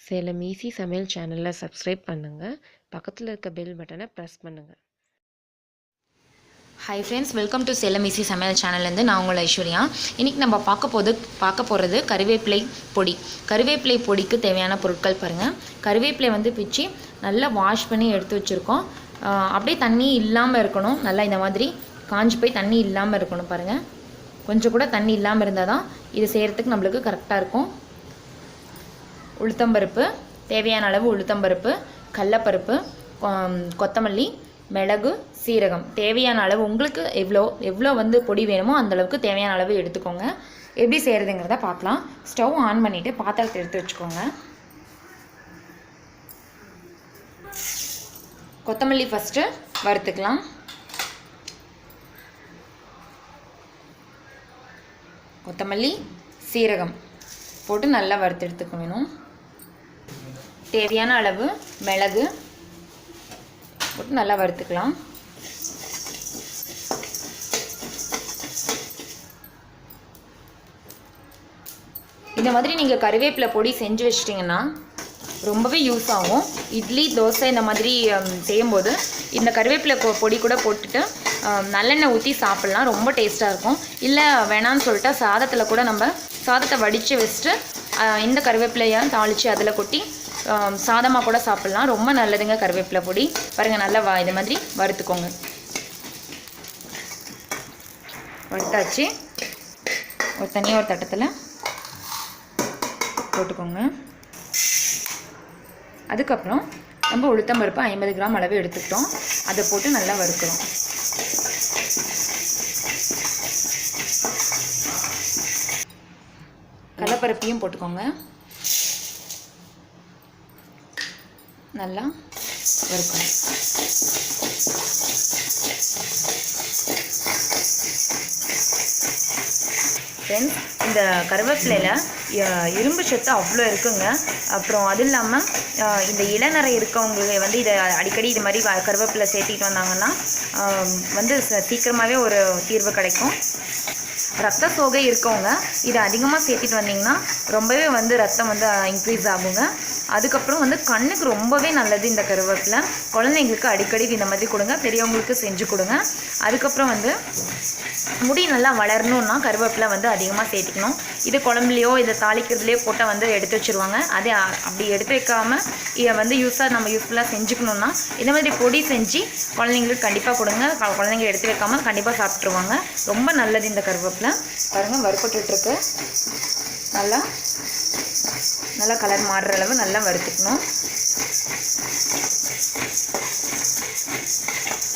Salem easy சமையல் சேனலை subscribe பண்ணுங்கள். பக்கத்தில் இருக்க பெல் பட்டனை ப்ரெஸ் பண்ணுங்கள். Hi friends, welcome to Salem easy சமையல் சேனல்லேருந்து நான் உங்கள் ஐஸ்வர்யா. இன்றைக்கி நம்ம பார்க்க போகிறது கருவேப்பிலை பொடி. கருவேப்பிலை பொடிக்கு தேவையான பொருட்கள் பாருங்கள். கருவேப்பிலை வந்து பிச்சு நல்லா வாஷ் பண்ணி எடுத்து வச்சுருக்கோம். அப்படியே தண்ணி இல்லாமல் இருக்கணும். நல்லா இந்த மாதிரி காஞ்சி போய் தண்ணி இல்லாமல் இருக்கணும் பாருங்கள். கொஞ்சம் கூட தண்ணி இல்லாமல் இருந்தால் தான் இது செய்கிறதுக்கு நம்மளுக்கு கரெக்டாக இருக்கும். உளுத்தம்பருப்பு, தேவையான அளவு உளுத்தம்பருப்பு, கடலப்பருப்பு, கொத்தமல்லி, மிளகு, சீரகம் தேவையான அளவு. உங்களுக்கு எவ்வளோ வந்து பொடி வேணுமோ அந்தளவுக்கு தேவையான அளவு எடுத்துக்கோங்க. எப்படி செய்கிறதுங்கிறத பார்க்கலாம். ஸ்டவ் ஆன் பண்ணிவிட்டு பாத்திரத்தை எடுத்து வச்சுக்கோங்க. கொத்தமல்லி ஃபஸ்ட்டு வறுத்துக்கலாம். கொத்தமல்லி, சீரகம் போட்டு நல்லா வறுத்து எடுத்துக்க வேணும். தேவையான அளவு மிளகு போட்டு நல்லா வறுத்துக்கலாம். இந்த மாதிரி நீங்கள் கருவேப்பிலை பொடி செஞ்சு வச்சிட்டிங்கன்னா ரொம்பவே யூஸ் ஆகும். இட்லி, தோசை இந்த மாதிரி செய்யும்போது இந்த கருவேப்பிலை பொடி கூட போட்டுட்டு நல்லெண்ணெய் ஊற்றி சாப்பிட்லாம். ரொம்ப டேஸ்ட்டாக இருக்கும். இல்லை வேணான்னு சொல்லிட்டா சாதத்தில் கூட நம்ம சாதத்தை வடித்து வச்சுட்டு இந்த கருவேப்பிலையை தாளித்து அதில் கொட்டி சாதமாக கூட சாப்பிட்லாம். ரொம்ப நல்லதுங்க கருவேப்பிலை பொடி. பாருங்கள், நல்லா இது மாதிரி வறுத்துக்கோங்க. வறுத்தாச்சு. தனியாக ஒரு தட்டத்தில் போட்டுக்கோங்க. அதுக்கப்புறம் நம்ம உளுத்தம்பருப்பு 50 கிராம் அளவு எடுத்துக்கிட்டோம். அதை போட்டு நல்லா வறுக்கிறோம். கடலைப்பருப்பையும் போட்டுக்கோங்க. நல்லா வறுக்கணும். ஃப்ரெண்ட்ஸ், இந்த கருவேப்பிலையில் இரும்பு சத்து அவ்வளோ இருக்குங்க. அப்புறம் அது இல்லாமல் இந்த இளநரை இருக்கவங்க வந்து இதை அடிக்கடி இது மாதிரி கருவேப்பிலை சேர்த்திட்டு வந்தாங்கன்னா வந்து சீக்கிரமாகவே ஒரு தீர்வு கிடைக்கும். ரத்த சோகை இருக்கவங்க இதை அதிகமாக சேர்த்திட்டு வந்தீங்கன்னா ரொம்பவே வந்து ரத்தம் வந்து இன்க்ரீஸ் ஆகுங்க. அதுக்கப்புறம் வந்து கண்ணுக்கு ரொம்பவே நல்லது இந்த கருவேப்பிலை. குழந்தைங்களுக்கு அடிக்கடி இந்த மாதிரி கொடுங்க, பெரியவங்களுக்கு செஞ்சு கொடுங்க. அதுக்கப்புறம் வந்து முடி நல்லா வளரணுன்னா கருவேப்பிலை வந்து அதிகமாக சேர்த்திக்கணும். இது குழம்புலையோ இதை தாளிக்கிறதுலையோ போட்டால் வந்து எடுத்து வச்சுருவாங்க. அதே அப்படி எடுத்து வைக்காமல் இதை வந்து நம்ம யூஸ்ஃபுல்லாக செஞ்சுக்கணுன்னா இந்த மாதிரி பொடி செஞ்சு குழந்தைங்களுக்கு கண்டிப்பாக கொடுங்க. குழந்தைங்க எடுத்து வைக்காமல் கண்டிப்பாக சாப்பிட்ருவாங்க. ரொம்ப நல்லது இந்த கருவேப்பிலை. பாருங்கள், வறுப்பட்டுருக்கு. நல்லா கலர் மாறுற அளவு நல்லா வறுத்துக்கணும்.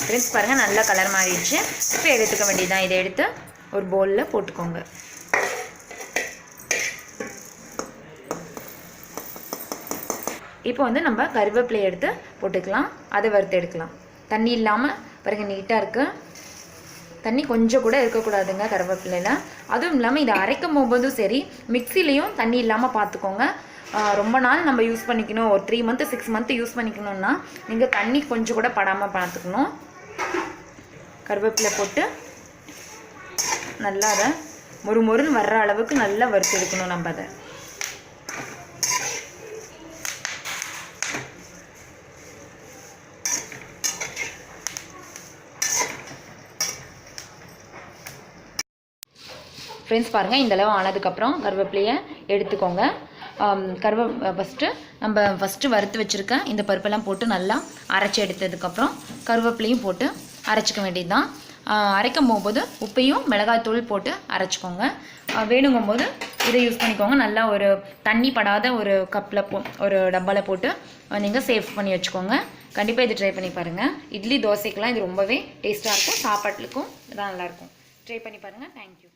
ஃப்ரெண்ட்ஸ், பாருங்கள், நல்லா கலர் மாறிடுச்சு. இப்போ எடுத்துக்க வேண்டியதுதான். இதை எடுத்து ஒரு பவுலில் போட்டுக்கோங்க. இப்போ வந்து நம்ம கருவேப்பிலை எடுத்து போட்டுக்கலாம். அதை வறுத்து எடுக்கலாம். தண்ணி இல்லாமல் பாருங்கள், நீட்டாக இருக்குது. தண்ணி கொஞ்சம் கூட இருக்கக்கூடாதுங்க கருவேப்பிலையில். அதுவும் இல்லாமல் இதை அரைக்கும் போகும்போதும் சரி, மிக்சிலையும் தண்ணி இல்லாமல் பார்த்துக்கோங்க. ரொம்ப நாள் நம்ம யூஸ் பண்ணிக்கணும். ஒரு 3 மந்த்து 6 மந்த்து யூஸ் பண்ணிக்கணுன்னா நீங்கள் தண்ணி கொஞ்சம் கூட படாமல் பார்த்துக்கணும். கருவேப்பிலை போட்டு நல்லா அதை மொறுன்னு வர்ற அளவுக்கு நல்லா வறுத்து எடுக்கணும் நம்ம அதை. ஃப்ரெண்ட்ஸ், பாருங்கள், இந்தளவு ஆனதுக்கப்புறம் கருவேப்பிலையை எடுத்துக்கோங்க. ஃபஸ்ட்டு வறுத்து வச்சுருக்கேன் இந்த பருப்பெல்லாம் போட்டு நல்லா அரைச்சி எடுத்ததுக்கப்புறம் கருவேப்பிலையும் போட்டு அரைச்சிக்க வேண்டியது தான். அரைக்கும் போகும்போது உப்பையும் மிளகாய்த்தூள் போட்டு அரைச்சிக்கோங்க. வேணுங்கும் போது இதை யூஸ் பண்ணிக்கோங்க. நல்லா ஒரு தண்ணி படாத ஒரு கப்பில் ஒரு டப்பாவில் போட்டு நீங்கள் சேவ் பண்ணி வச்சுக்கோங்க. கண்டிப்பாக இது ட்ரை பண்ணி பாருங்கள். இட்லி, தோசைக்கெலாம் இது ரொம்பவே டேஸ்ட்டாக இருக்கும். சாப்பாட்டுக்கும் இதான் நல்லாயிருக்கும். ட்ரை பண்ணி பாருங்கள். தேங்க்யூ.